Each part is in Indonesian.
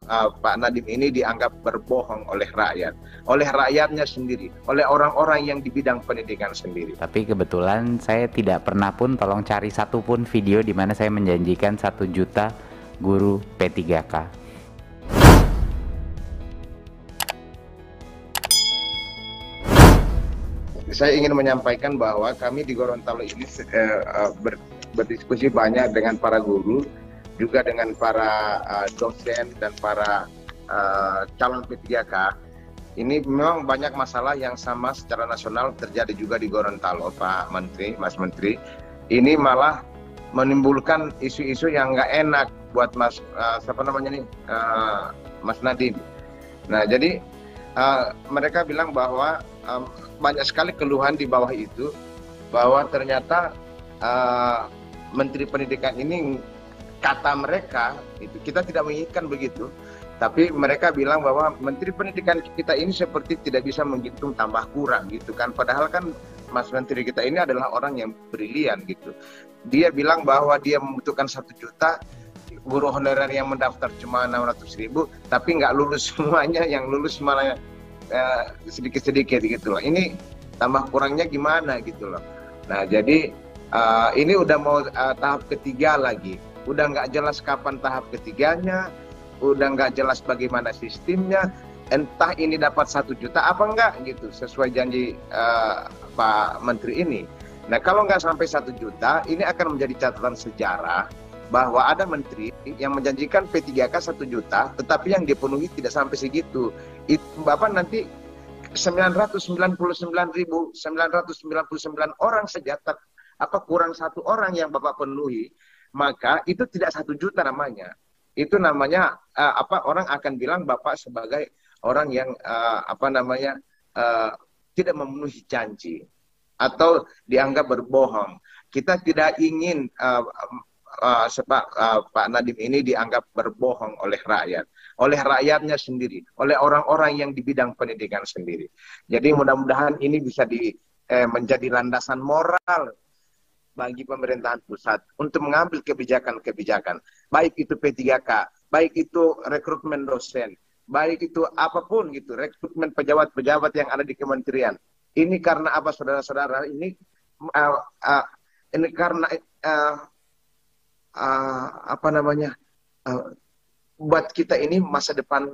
Pak Nadiem ini dianggap berbohong oleh rakyat, oleh rakyatnya sendiri, oleh orang-orang yang di bidang pendidikan sendiri. Tapi kebetulan saya tidak pernah pun, tolong cari satu pun video di mana saya menjanjikan 1 juta guru P3K. Saya ingin menyampaikan bahwa kami di Gorontalo ini berdiskusi banyak dengan para guru, juga dengan para dosen dan para calon P3K. Ini memang banyak masalah yang sama secara nasional terjadi juga di Gorontalo, Pak Menteri, Mas Menteri. Ini malah menimbulkan isu-isu yang nggak enak buat Mas Mas Nadiem. Nah, jadi mereka bilang bahwa banyak sekali keluhan di bawah itu, bahwa ternyata Menteri Pendidikan ini, kata mereka itu, kita tidak menginginkan begitu, tapi mereka bilang bahwa Menteri Pendidikan kita ini seperti tidak bisa menghitung tambah kurang gitu kan, padahal kan Mas Menteri kita ini adalah orang yang brilian gitu. Dia bilang bahwa dia membutuhkan 1 juta guru honorer yang mendaftar cuma 600.000, tapi nggak lulus semuanya, yang lulus malah sedikit-sedikit gitu loh. Ini tambah kurangnya gimana gitu loh. Nah, jadi ini udah mau tahap ketiga lagi, udah nggak jelas kapan tahap ketiganya, udah nggak jelas bagaimana sistemnya, entah ini dapat 1 juta apa enggak gitu sesuai janji Pak Menteri ini. Nah, kalau nggak sampai 1 juta, ini akan menjadi catatan sejarah bahwa ada menteri yang menjanjikan P3K 1 juta, tetapi yang dipenuhi tidak sampai segitu. Itu Bapak nanti 999.999 orang saja, kurang 1 orang yang Bapak penuhi, maka itu tidak 1 juta namanya. Itu namanya orang akan bilang Bapak sebagai orang yang tidak memenuhi janji atau dianggap berbohong. Kita tidak ingin Pak Nadiem ini dianggap berbohong oleh rakyat, oleh rakyatnya sendiri, oleh orang-orang yang di bidang pendidikan sendiri. Jadi mudah-mudahan ini bisa menjadi landasan moral bagi pemerintahan pusat untuk mengambil kebijakan-kebijakan, baik itu P3K, baik itu rekrutmen dosen, baik itu apapun gitu, rekrutmen pejabat-pejabat yang ada di kementerian. Ini karena apa, saudara-saudara? Ini karena buat kita ini masa depan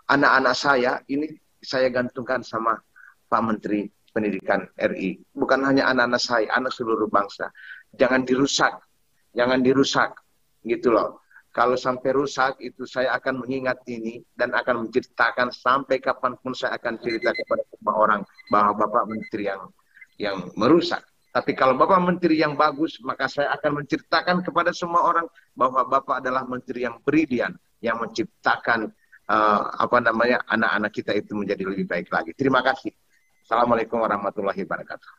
anak-anak saya ini saya gantungkan sama Pak Menteri Pendidikan RI. Bukan hanya anak-anak saya, anak seluruh bangsa. Jangan dirusak gitu loh. Kalau sampai rusak itu saya akan mengingat ini dan akan menceritakan sampai kapanpun saya akan cerita kepada semua orang bahwa Bapak Menteri yang merusak. Tapi kalau Bapak Menteri yang bagus, maka saya akan menceritakan kepada semua orang bahwa Bapak adalah Menteri yang brilian, yang menciptakan anak-anak kita itu menjadi lebih baik lagi. Terima kasih. Assalamualaikum warahmatullahi wabarakatuh.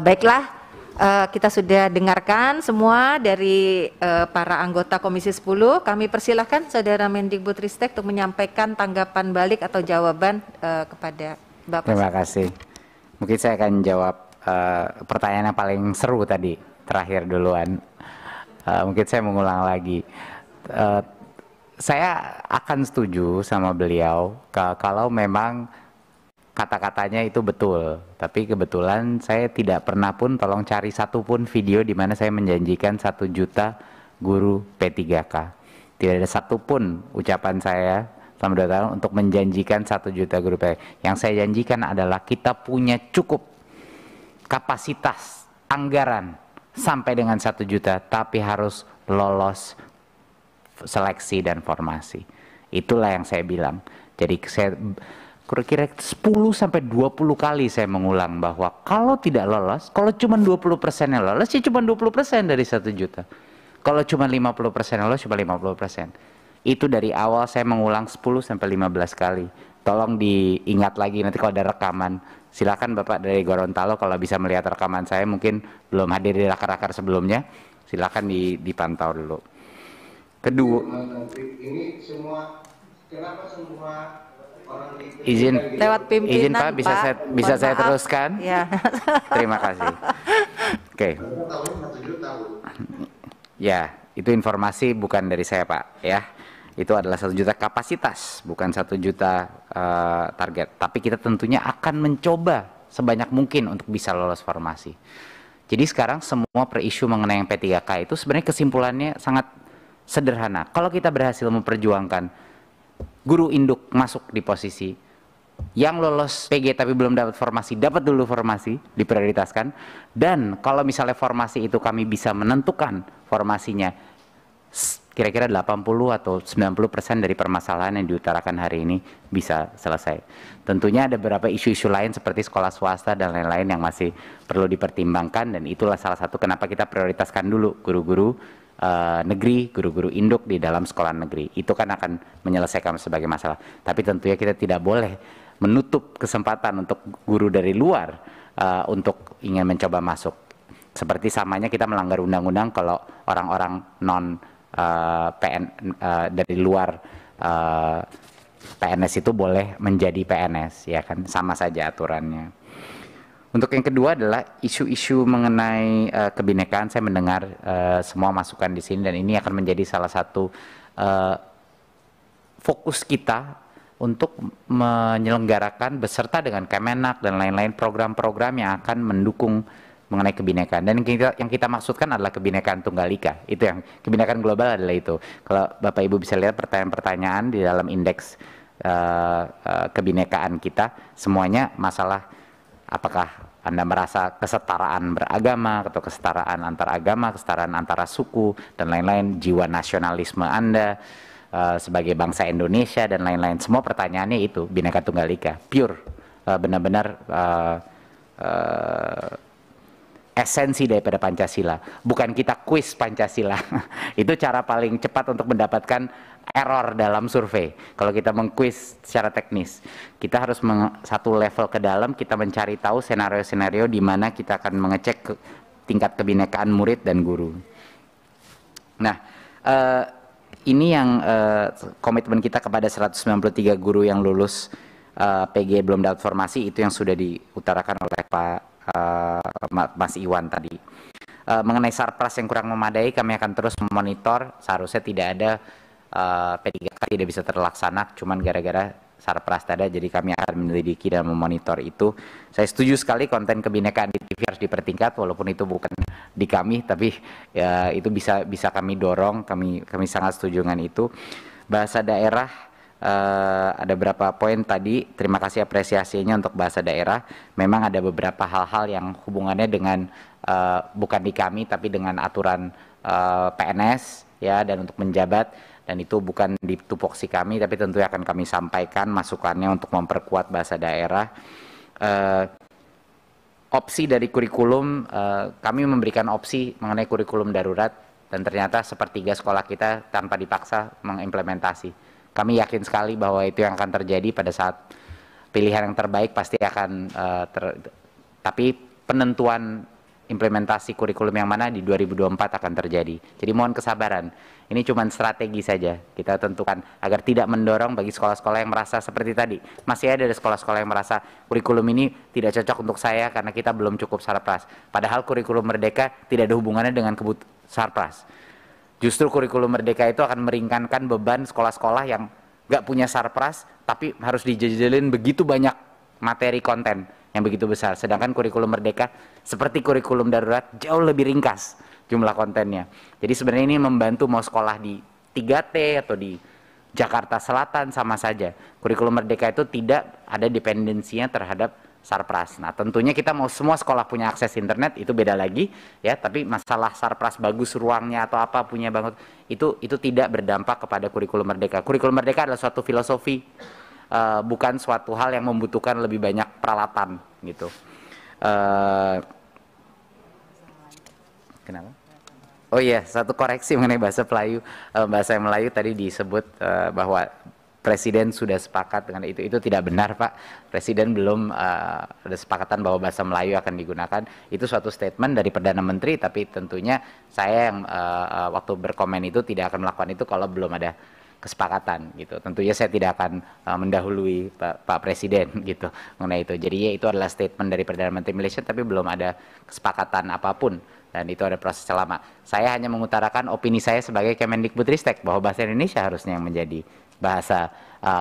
Baiklah, kita sudah dengarkan semua dari para anggota Komisi 10. Kami persilahkan Saudara Mendikbudristek untuk menyampaikan tanggapan balik atau jawaban kepada Bapak. Terima kasih. Mungkin saya akan jawab pertanyaan yang paling seru tadi, terakhir duluan. Mungkin saya mengulang lagi. Saya akan setuju sama beliau kalau memang kata-katanya itu betul. Tapi kebetulan saya tidak pernah pun, tolong cari satu pun video di mana saya menjanjikan 1 juta guru P3K. Tidak ada satu pun ucapan saya selama 2 tahun untuk menjanjikan 1 juta guru P3K. Yang saya janjikan adalah kita punya cukup kapasitas anggaran sampai dengan 1 juta, tapi harus lolos seleksi dan formasi. Itulah yang saya bilang. Jadi saya kira-kira 10-20 kali saya mengulang bahwa kalau tidak lolos, kalau cuma 20% yang lolos, ya cuma 20% dari 1 juta. Kalau cuma 50% yang lolos, cuma 50%. Itu dari awal saya mengulang 10-15 kali. Tolong diingat lagi nanti kalau ada rekaman. Silakan Bapak dari Gorontalo kalau bisa melihat rekaman saya, mungkin belum hadir di rakar-rakar sebelumnya, silakan dipantau dulu. Kedua, ini semua, kenapa semua orang izin lewat pimpinan, Pak, bisa saya teruskan? Ya. Terima kasih. Oke. Ya, itu informasi bukan dari saya Pak, ya. Itu adalah 1 juta kapasitas, bukan 1 juta target. Tapi kita tentunya akan mencoba sebanyak mungkin untuk bisa lolos formasi. Jadi sekarang semua per isu mengenai yang P3K itu sebenarnya kesimpulannya sangat sederhana. Kalau kita berhasil memperjuangkan guru induk masuk di posisi yang lolos PG tapi belum dapat formasi, dapat dulu formasi, diprioritaskan. Dan kalau misalnya formasi itu kami bisa menentukan formasinya kira-kira 80 atau 90% dari permasalahan yang diutarakan hari ini bisa selesai. Tentunya ada beberapa isu-isu lain seperti sekolah swasta dan lain-lain yang masih perlu dipertimbangkan, dan itulah salah satu kenapa kita prioritaskan dulu guru-guru negeri, guru-guru induk di dalam sekolah negeri. Itu kan akan menyelesaikan sebagai masalah. Tapi tentunya kita tidak boleh menutup kesempatan untuk guru dari luar untuk ingin mencoba masuk. Seperti samanya kita melanggar undang-undang kalau orang-orang non dari luar PNS itu boleh menjadi PNS, ya kan, sama saja aturannya. Untuk yang kedua adalah isu-isu mengenai kebinekaan. Saya mendengar semua masukan di sini, dan ini akan menjadi salah satu fokus kita untuk menyelenggarakan beserta dengan Kemenak dan lain-lain program-program yang akan mendukung mengenai kebinekaan. Dan yang kita maksudkan adalah kebinekaan tunggal ika. Itu yang kebinekaan global adalah itu. Kalau Bapak Ibu bisa lihat pertanyaan-pertanyaan di dalam indeks kebinekaan kita, semuanya masalah apakah Anda merasa kesetaraan beragama atau kesetaraan antar agama, kesetaraan antara suku dan lain-lain, jiwa nasionalisme Anda sebagai bangsa Indonesia dan lain-lain. Semua pertanyaannya itu Bhinneka Tunggal Ika, pure, benar-benar esensi daripada Pancasila. Bukan kita kuis Pancasila. Itu cara paling cepat untuk mendapatkan error dalam survei. Kalau kita mengkuis secara teknis, kita harus satu level ke dalam, kita mencari tahu senario-senario di mana kita akan mengecek tingkat kebinekaan murid dan guru. Nah, ini yang komitmen kita kepada 193 guru yang lulus PG belum dapat formasi, itu yang sudah diutarakan oleh Pak Mas Iwan tadi. Mengenai sarpras yang kurang memadai, kami akan terus memonitor. Seharusnya tidak ada P3K tidak bisa terlaksana, cuman gara-gara sarpras tadi, jadi kami akan menyelidiki dan memonitor itu. Saya setuju sekali konten kebinekaan di TV harus dipertingkat, walaupun itu bukan di kami, tapi ya, itu bisa kami dorong. Kami sangat setuju dengan itu. Bahasa daerah, ada beberapa poin tadi, terima kasih apresiasinya untuk bahasa daerah. Memang ada beberapa hal-hal yang hubungannya dengan bukan di kami tapi dengan aturan PNS, ya, dan untuk menjabat, dan itu bukan di tupoksi kami, tapi tentu akan kami sampaikan masukannya untuk memperkuat bahasa daerah. Opsi dari kurikulum, kami memberikan opsi mengenai kurikulum darurat, dan ternyata sepertiga sekolah kita tanpa dipaksa mengimplementasi. Kami yakin sekali bahwa itu yang akan terjadi pada saat pilihan yang terbaik pasti akan tapi penentuan implementasi kurikulum yang mana di 2024 akan terjadi. Jadi mohon kesabaran. Ini cuma strategi saja kita tentukan agar tidak mendorong bagi sekolah-sekolah yang merasa seperti tadi. Masih ada sekolah-sekolah yang merasa kurikulum ini tidak cocok untuk saya karena kita belum cukup sarpras. Padahal kurikulum Merdeka tidak ada hubungannya dengan sarpras. Justru kurikulum Merdeka itu akan meringankan beban sekolah-sekolah yang nggak punya sarpras tapi harus dijajalin begitu banyak materi konten yang begitu besar. Sedangkan kurikulum Merdeka seperti kurikulum darurat jauh lebih ringkas jumlah kontennya. Jadi sebenarnya ini membantu mau sekolah di 3T atau di Jakarta Selatan sama saja. Kurikulum Merdeka itu tidak ada dependensinya terhadap sarpras. Nah, tentunya kita mau semua sekolah punya akses internet, itu beda lagi, ya. Tapi masalah sarpras bagus ruangnya atau apa punya banget, itu tidak berdampak kepada kurikulum Merdeka. Kurikulum Merdeka adalah suatu filosofi, bukan suatu hal yang membutuhkan lebih banyak peralatan, gitu. Kenapa? Oh iya, satu koreksi mengenai bahasa Melayu. Bahasa Melayu tadi disebut bahwa Presiden sudah sepakat dengan itu. Itu tidak benar, Pak. Presiden belum ada sepakatan bahwa bahasa Melayu akan digunakan. Itu suatu statement dari Perdana Menteri, tapi tentunya saya yang waktu berkomen itu tidak akan melakukan itu kalau belum ada kesepakatan, gitu. Tentunya saya tidak akan mendahului Pak Presiden, gitu, mengenai itu. Jadi ya, itu adalah statement dari Perdana Menteri Malaysia, tapi belum ada kesepakatan apapun dan itu ada proses lama. Saya hanya mengutarakan opini saya sebagai Kemendikbudristek bahwa bahasa Indonesia harusnya yang menjadi bahasa,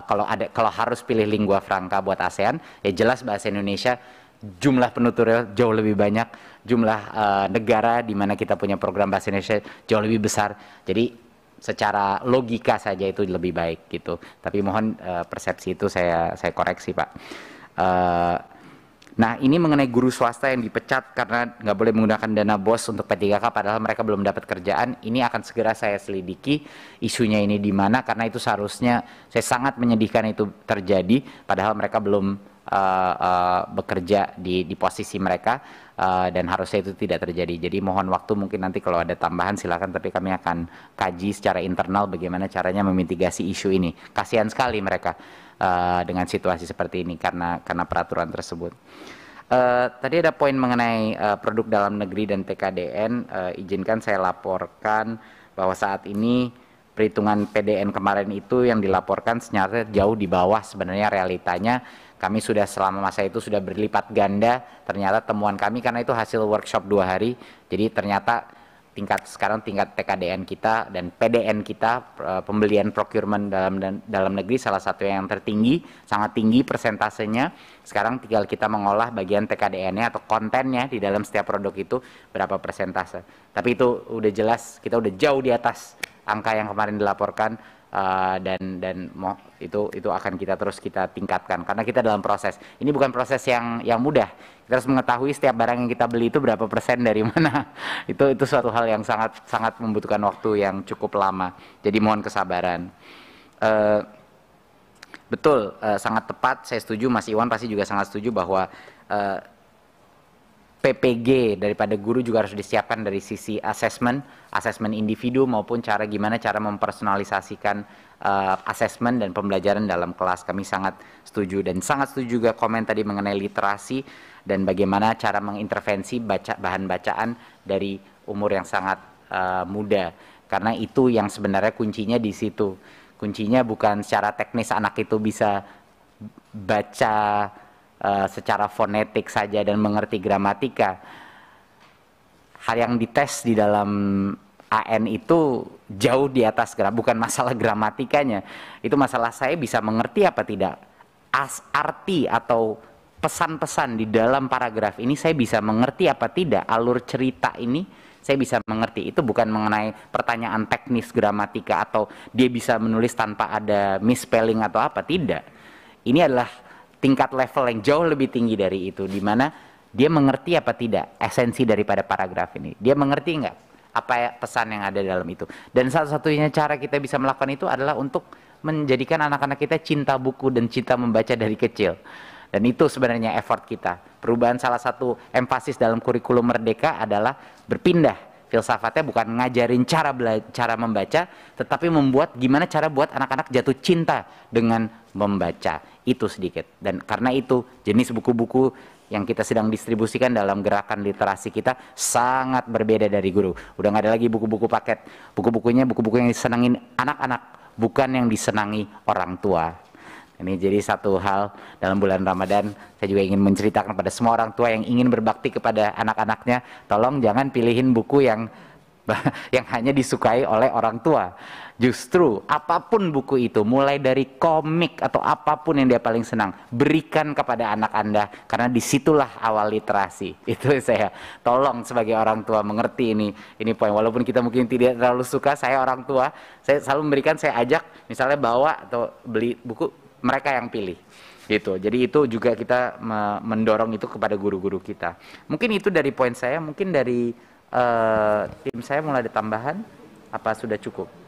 kalau harus pilih lingua franca buat ASEAN, ya jelas bahasa Indonesia. Jumlah penuturnya jauh lebih banyak, jumlah negara di mana kita punya program bahasa Indonesia jauh lebih besar. Jadi secara logika saja itu lebih baik gitu. Tapi mohon persepsi itu saya koreksi, Pak. Nah, ini mengenai guru swasta yang dipecat karena nggak boleh menggunakan dana BOS untuk P3K padahal mereka belum dapat kerjaan. Ini akan segera saya selidiki isunya ini di mana, karena itu seharusnya, saya sangat menyedihkan itu terjadi padahal mereka belum bekerja di posisi mereka, dan harusnya itu tidak terjadi. Jadi mohon waktu, mungkin nanti kalau ada tambahan silakan, tapi kami akan kaji secara internal bagaimana caranya memitigasi isu ini. Kasihan sekali mereka dengan situasi seperti ini karena peraturan tersebut. Tadi ada poin mengenai produk dalam negeri dan PKDN. Izinkan saya laporkan bahwa saat ini perhitungan PDN kemarin itu yang dilaporkan sebenarnya jauh di bawah sebenarnya realitanya. Kami sudah selama masa itu sudah berlipat ganda ternyata temuan kami, karena itu hasil workshop 2 hari. Jadi ternyata sekarang tingkat PKDN kita dan PDN kita, pembelian procurement dalam negeri, salah satu yang tertinggi, sangat tinggi persentasenya. Sekarang tinggal kita mengolah bagian PKDN-nya atau kontennya di dalam setiap produk itu berapa persentase. Tapi itu udah jelas, kita udah jauh di atas angka yang kemarin dilaporkan. Dan itu akan kita tingkatkan karena kita dalam proses. Ini bukan proses yang mudah. Kita harus mengetahui setiap barang yang kita beli itu berapa persen dari mana. Itu suatu hal yang sangat membutuhkan waktu yang cukup lama. Jadi mohon kesabaran. Betul, sangat tepat. Saya setuju. Mas Iwan pasti juga sangat setuju bahwa PPG daripada guru juga harus disiapkan dari sisi asesmen individu maupun gimana cara mempersonalisasikan asesmen dan pembelajaran dalam kelas. Kami sangat setuju, dan sangat setuju juga komen tadi mengenai literasi dan bagaimana cara mengintervensi bahan bacaan dari umur yang sangat muda, karena itu yang sebenarnya kuncinya di situ. Kuncinya bukan secara teknis anak itu bisa baca secara fonetik saja dan mengerti gramatika. Hal yang dites di dalam AN itu jauh di atas, bukan masalah gramatikanya. Itu masalah saya bisa mengerti apa tidak. Arti atau pesan-pesan di dalam paragraf ini saya bisa mengerti apa tidak. Alur cerita ini saya bisa mengerti. Itu bukan mengenai pertanyaan teknis gramatika atau dia bisa menulis tanpa ada misspelling atau apa, tidak. Ini adalah tingkat level yang jauh lebih tinggi dari itu, di mana dia mengerti apa tidak esensi daripada paragraf ini. Dia mengerti nggak apa pesan yang ada dalam itu. Dan satu-satunya cara kita bisa melakukan itu adalah untuk menjadikan anak-anak kita cinta buku dan cinta membaca dari kecil. Dan itu sebenarnya effort kita. Perubahan salah satu emphasis dalam kurikulum Merdeka adalah berpindah. Filsafatnya bukan ngajarin cara membaca, tetapi membuat gimana cara buat anak-anak jatuh cinta dengan membaca. Itu sedikit. Dan karena itu jenis buku-buku yang kita sedang distribusikan dalam gerakan literasi kita sangat berbeda dari guru. Udah nggak ada lagi buku-buku paket. Buku-bukunya buku-buku yang disenangin anak-anak, bukan yang disenangi orang tua. Ini jadi satu hal dalam bulan Ramadan. Saya juga ingin menceritakan pada semua orang tua yang ingin berbakti kepada anak-anaknya, tolong jangan pilihin buku yang hanya disukai oleh orang tua. Justru apapun buku itu, mulai dari komik atau apapun yang dia paling senang, berikan kepada anak Anda, karena disitulah awal literasi. Itu saya tolong sebagai orang tua mengerti ini poin. Walaupun kita mungkin tidak terlalu suka, saya orang tua, saya selalu memberikan, saya ajak misalnya bawa atau beli buku, mereka yang pilih gitu. Jadi itu juga kita mendorong itu kepada guru-guru kita. Mungkin itu dari poin saya. Mungkin dari tim saya mulai ada tambahan, apa sudah cukup?